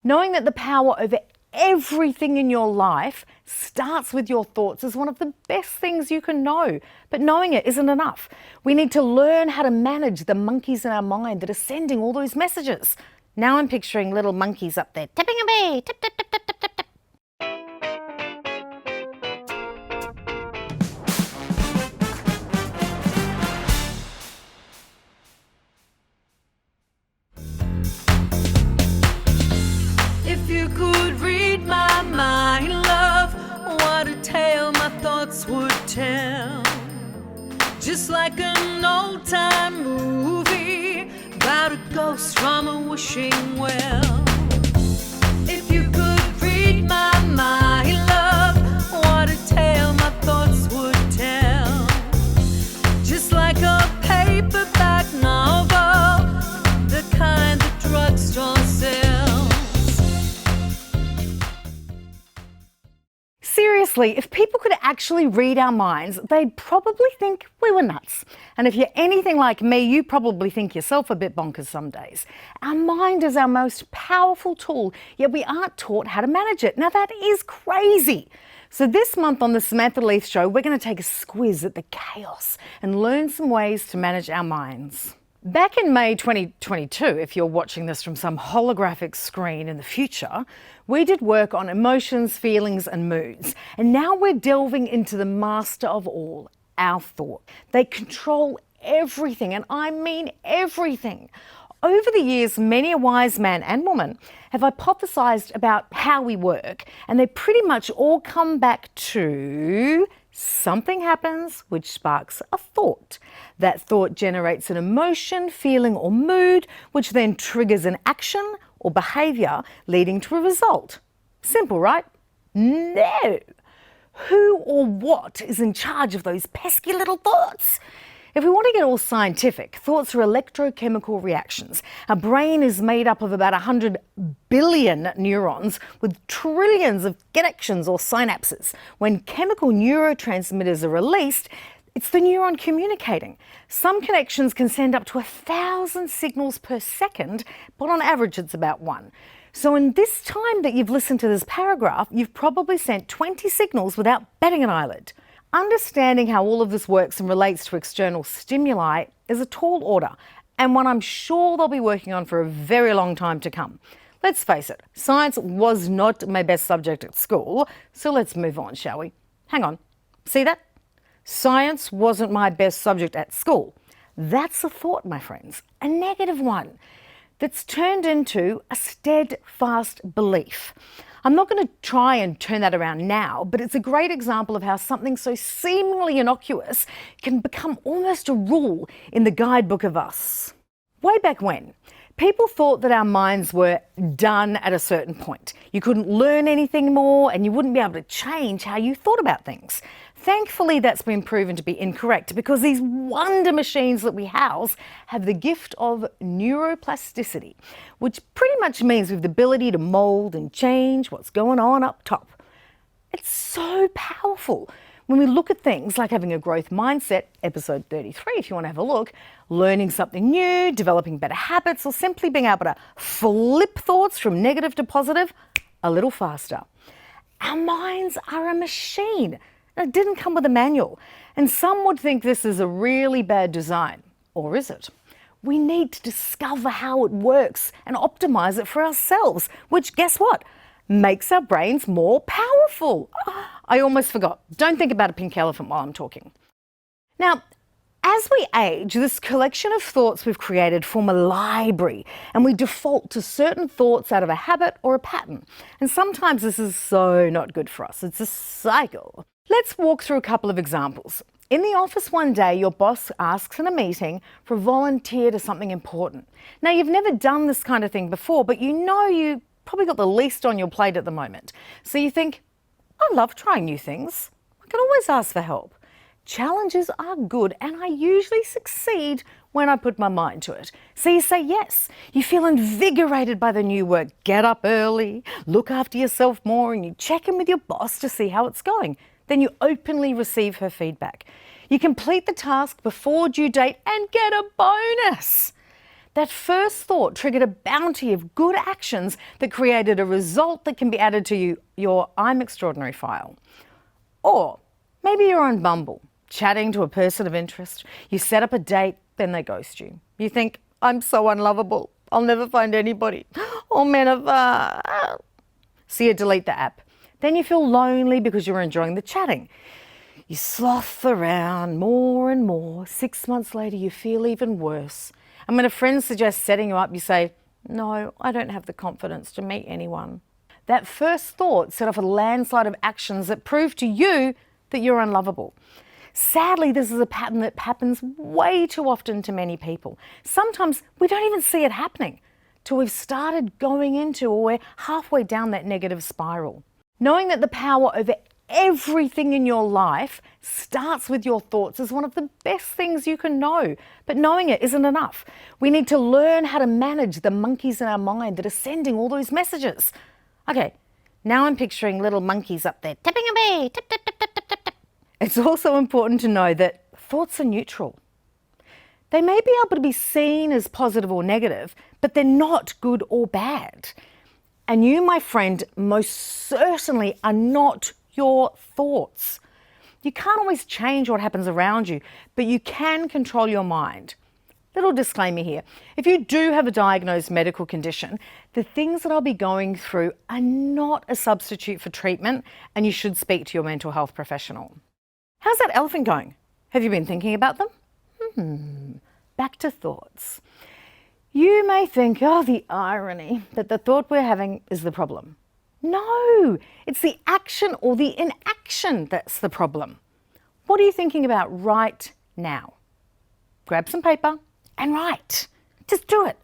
Knowing that the power over everything in your life starts with your thoughts is one of the best things you can know. But knowing it isn't enough. We need to learn how to manage the monkeys in our mind that are sending all those messages. Now I'm picturing little monkeys up there tipping away, tip, tip, tip, tip, tip, tip, tip. If you could read my mind, love, what a tale my thoughts would tell. Just like an old-time movie about a ghost from a wishing well. If you could read my mind, love, what a tale my thoughts would tell. Just like a paperback novel, the kind that drugstore sells. Seriously, if people could actually read our minds, they'd probably think we were nuts. And if you're anything like me, you probably think yourself a bit bonkers some days. Our mind is our most powerful tool, yet we aren't taught how to manage it. Now that is crazy. So this month on the Samantha Leith Show, we're going to take a squiz at the chaos and learn some ways to manage our minds. Back in May 2022, if you're watching this from some holographic screen in the future, we did work on emotions, feelings and moods. And now we're delving into the master of all, our thought. They control everything, and I mean everything. Over the years, many a wise man and woman have hypothesized about how we work, and they pretty much all come back to something happens which sparks a thought. That thought generates an emotion, feeling or mood, which then triggers an action or behaviour leading to a result. Simple, right? No. Who or what is in charge of those pesky little thoughts? If we want to get all scientific, thoughts are electrochemical reactions. Our brain is made up of about 100 billion neurons with trillions of connections or synapses. When chemical neurotransmitters are released, it's the neuron communicating. Some connections can send up to 1,000 signals per second, but on average it's about 1. So in this time that you've listened to this paragraph, you've probably sent 20 signals without batting an eyelid. Understanding how all of this works and relates to external stimuli is a tall order, and one I'm sure they'll be working on for a very long time to come. Let's face it, science was not my best subject at school, so let's move on, shall we? Hang on, see that? Science wasn't my best subject at school. That's a thought, my friends, a negative one that's turned into a steadfast belief. I'm not going to try and turn that around now, but it's a great example of how something so seemingly innocuous can become almost a rule in the guidebook of us. Way back when, people thought that our minds were done at a certain point. You couldn't learn anything more and you wouldn't be able to change how you thought about things. Thankfully, that's been proven to be incorrect because these wonder machines that we house have the gift of neuroplasticity, which pretty much means we have the ability to mould and change what's going on up top. It's so powerful. When we look at things like having a growth mindset, episode 33 if you want to have a look, learning something new, developing better habits, or simply being able to flip thoughts from negative to positive a little faster. Our minds are a machine. It didn't come with a manual, and some would think this is a really bad design. Or is it? We need to discover how it works and optimise it for ourselves, which, guess what? Makes our brains more powerful. I almost forgot. Don't think about a pink elephant while I'm talking. Now, as we age, this collection of thoughts we've created form a library, and we default to certain thoughts out of a habit or a pattern. And sometimes this is so not good for us. It's a cycle. Let's walk through a couple of examples. In the office one day, your boss asks in a meeting for a volunteer to something important. Now, you've never done this kind of thing before, but you know you probably got the least on your plate at the moment. So you think, I love trying new things. I can always ask for help. Challenges are good, and I usually succeed when I put my mind to it. So you say yes. You feel invigorated by the new work. Get up early, look after yourself more, and you check in with your boss to see how it's going. Then you openly receive her feedback. You complete the task before due date and get a bonus. That first thought triggered a bounty of good actions that created a result that can be added to your I'm extraordinary file. Or maybe you're on Bumble, chatting to a person of interest. You set up a date, then they ghost you. You think, I'm so unlovable. I'll never find anybody. All men are... So you delete the app. Then you feel lonely because you're enjoying the chatting. You sloth around more and more. 6 months later, you feel even worse. And when a friend suggests setting you up, you say, no, I don't have the confidence to meet anyone. That first thought set off a landslide of actions that prove to you that you're unlovable. Sadly, this is a pattern that happens way too often to many people. Sometimes we don't even see it happening till we've started going into or we're halfway down that negative spiral. Knowing that the power over everything in your life starts with your thoughts is one of the best things you can know. But knowing it isn't enough. We need to learn how to manage the monkeys in our mind that are sending all those messages. Okay, now I'm picturing little monkeys up there tapping away, tap, tap, tap, tap, tap, tap, tap. It's also important to know that thoughts are neutral. They may be able to be seen as positive or negative, but they're not good or bad. And you, my friend, most certainly are not your thoughts. You can't always change what happens around you, but you can control your mind. Little disclaimer here. If you do have a diagnosed medical condition, the things that I'll be going through are not a substitute for treatment, and you should speak to your mental health professional. How's that elephant going? Have you been thinking about them? Back to thoughts. You may think, oh, the irony, that the thought we're having is the problem. No, it's the action or the inaction that's the problem. What are you thinking about right now? Grab some paper and write. Just do it.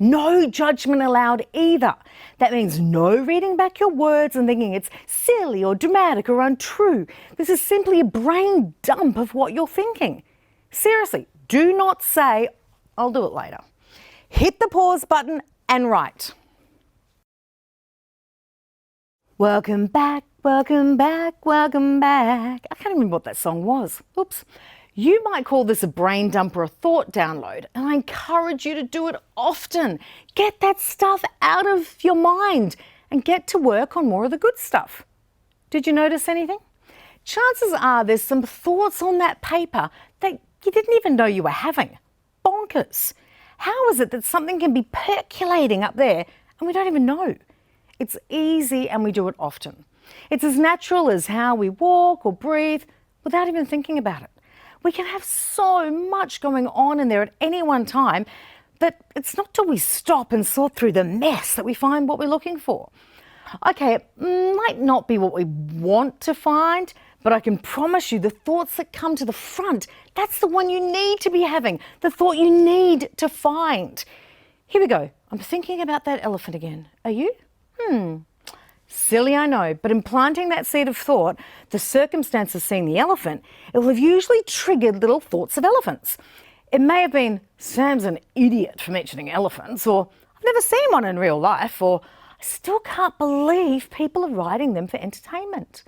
No judgment allowed either. That means no reading back your words and thinking it's silly or dramatic or untrue. This is simply a brain dump of what you're thinking. Seriously, do not say, I'll do it later. Hit the pause button and write. Welcome back, welcome back, welcome back. I can't remember what that song was. Oops. You might call this a brain dump or a thought download, and I encourage you to do it often. Get that stuff out of your mind and get to work on more of the good stuff. Did you notice anything? Chances are there's some thoughts on that paper that you didn't even know you were having. Bonkers. How is it that something can be percolating up there and we don't even know? It's easy and we do it often. It's as natural as how we walk or breathe without even thinking about it. We can have so much going on in there at any one time that it's not till we stop and sort through the mess that we find what we're looking for. Okay, it might not be what we want to find, but I can promise you the thoughts that come to the front, that's the one you need to be having, the thought you need to find. Here we go. I'm thinking about that elephant again. Are you? Silly, I know, but in planting that seed of thought, the circumstance of seeing the elephant, it will have usually triggered little thoughts of elephants. It may have been, Sam's an idiot for mentioning elephants, or I've never seen one in real life, or I still can't believe people are riding them for entertainment.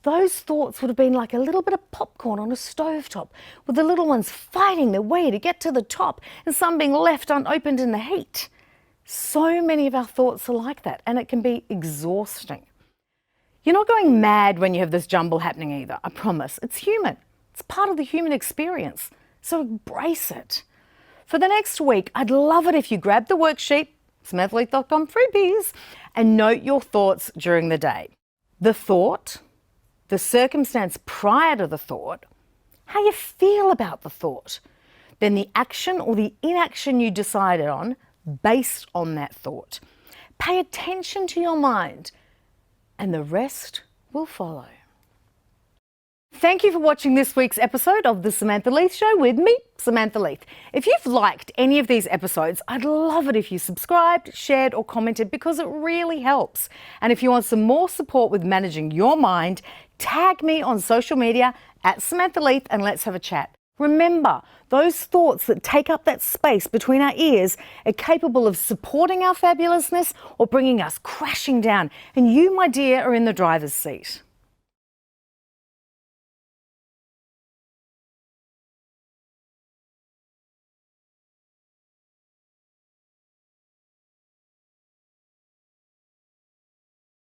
Those thoughts would have been like a little bit of popcorn on a stovetop, with the little ones fighting their way to get to the top and some being left unopened in the heat. So many of our thoughts are like that, and it can be exhausting. You're not going mad when you have this jumble happening either, I promise. It's human. It's part of the human experience, so embrace it. For the next week, I'd love it if you grab the worksheet, samanthaLeith.com freebies, and note your thoughts during the day. The thought, the circumstance prior to the thought, how you feel about the thought, then the action or the inaction you decided on based on that thought. Pay attention to your mind, and the rest will follow. Thank you for watching this week's episode of The Samantha Leith Show with me, Samantha Leith. If you've liked any of these episodes, I'd love it if you subscribed, shared or commented, because it really helps. And if you want some more support with managing your mind, tag me on social media at Samantha Leith and let's have a chat. Remember, those thoughts that take up that space between our ears are capable of supporting our fabulousness or bringing us crashing down. And you, my dear, are in the driver's seat.